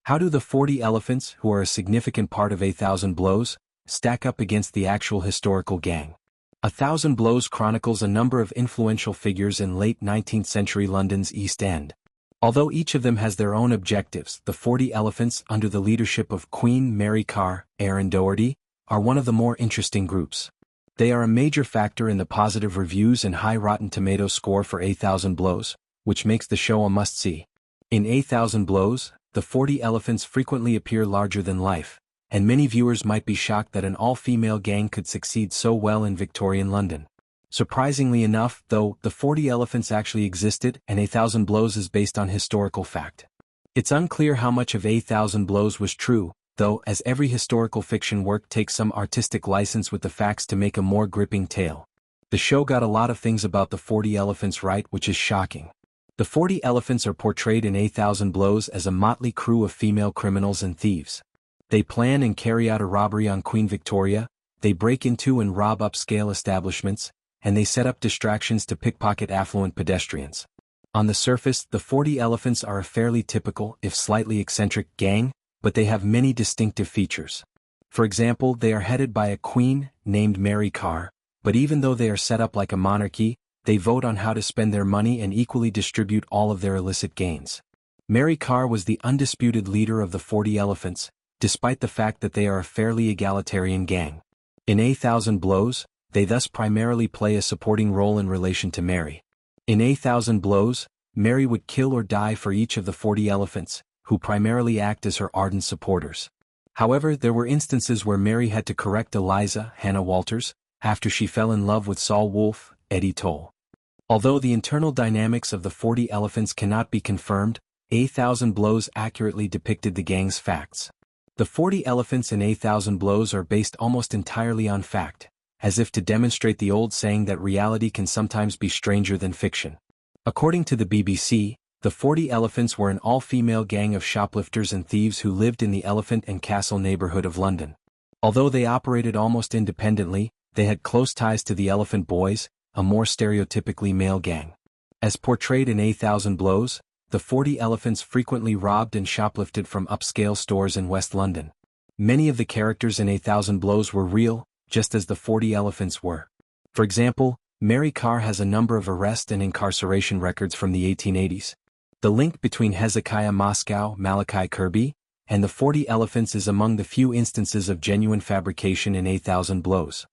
How do the 40 elephants, who are a significant part of A Thousand Blows, stack up against the actual historical gang? A Thousand Blows chronicles a number of influential figures in late 19th century London's East End. Although each of them has their own objectives, the 40 elephants, under the leadership of Queen Mary Carr, Aaron Doherty, are one of the more interesting groups. They are a major factor in the positive reviews and high Rotten Tomatoes score for A Thousand Blows, which makes the show a must-see. In A Thousand Blows, the 40 elephants frequently appear larger than life, and many viewers might be shocked that an all-female gang could succeed so well in Victorian London. Surprisingly enough, though, the 40 elephants actually existed, and A Thousand Blows is based on historical fact. It's unclear how much of A Thousand Blows was true, though, as every historical fiction work takes some artistic license with the facts to make a more gripping tale. The show got a lot of things about the 40 elephants right, which is shocking. The 40 elephants are portrayed in A Thousand Blows as a motley crew of female criminals and thieves. They plan and carry out a robbery on Queen Victoria, they break into and rob upscale establishments, and they set up distractions to pickpocket affluent pedestrians. On the surface, the 40 elephants are a fairly typical, if slightly eccentric, gang, but they have many distinctive features. For example, they are headed by a queen, named Mary Carr, but even though they are set up like a monarchy, they vote on how to spend their money and equally distribute all of their illicit gains. Mary Carr was the undisputed leader of the 40 elephants, despite the fact that they are a fairly egalitarian gang. In A Thousand Blows, they thus primarily play a supporting role in relation to Mary. In A Thousand Blows, Mary would kill or die for each of the 40 elephants, who primarily act as her ardent supporters. However, there were instances where Mary had to correct Eliza, Hannah Walters, after she fell in love with Saul Wolfe, Eddie Toll. Although the internal dynamics of the 40 elephants cannot be confirmed, A Thousand Blows accurately depicted the gang's facts. The 40 elephants in A Thousand Blows are based almost entirely on fact, as if to demonstrate the old saying that reality can sometimes be stranger than fiction. According to the BBC, the 40 elephants were an all-female gang of shoplifters and thieves who lived in the Elephant and Castle neighbourhood of London. Although they operated almost independently, they had close ties to the Elephant Boys, a more stereotypically male gang. As portrayed in A Thousand Blows, the 40 elephants frequently robbed and shoplifted from upscale stores in West London. Many of the characters in A Thousand Blows were real, just as the 40 elephants were. For example, Mary Carr has a number of arrest and incarceration records from the 1880s. The link between Hezekiah Moscow, Malachi Kirby, and the 40 elephants is among the few instances of genuine fabrication in A Thousand Blows.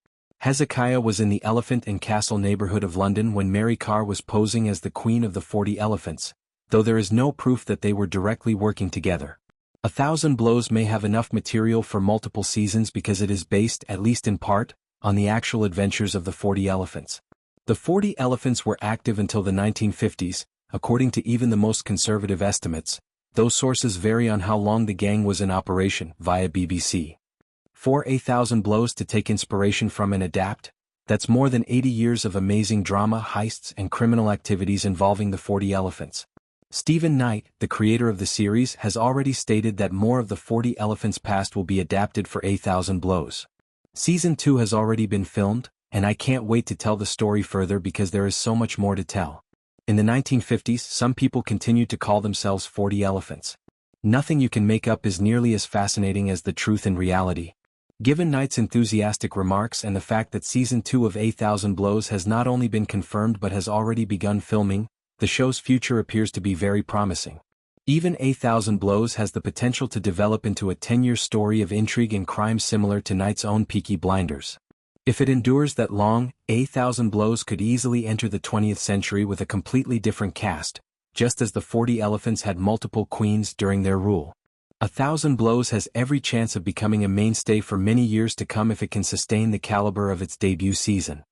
Hezekiah was in the Elephant and Castle neighbourhood of London when Mary Carr was posing as the queen of the 40 elephants, though there is no proof that they were directly working together. A Thousand Blows may have enough material for multiple seasons because it is based, at least in part, on the actual adventures of the 40 elephants. The 40 elephants were active until the 1950s, according to even the most conservative estimates, though sources vary on how long the gang was in operation, via BBC. For A Thousand Blows to take inspiration from and adapt, that's more than 80 years of amazing drama, heists, and criminal activities involving the 40 elephants. Stephen Knight, the creator of the series, has already stated that more of the 40 elephants' past will be adapted for A Thousand Blows. Season 2 has already been filmed, and I can't wait to tell the story further because there is so much more to tell. In the 1950s, some people continued to call themselves 40 elephants. Nothing you can make up is nearly as fascinating as the truth in reality. Given Knight's enthusiastic remarks and the fact that Season 2 of A Thousand Blows has not only been confirmed but has already begun filming, the show's future appears to be very promising. Even A Thousand Blows has the potential to develop into a 10-year story of intrigue and crime similar to Knight's own Peaky Blinders. If it endures that long, A Thousand Blows could easily enter the 20th century with a completely different cast, just as the 40 elephants had multiple queens during their rule. A Thousand Blows has every chance of becoming a mainstay for many years to come if it can sustain the caliber of its debut season.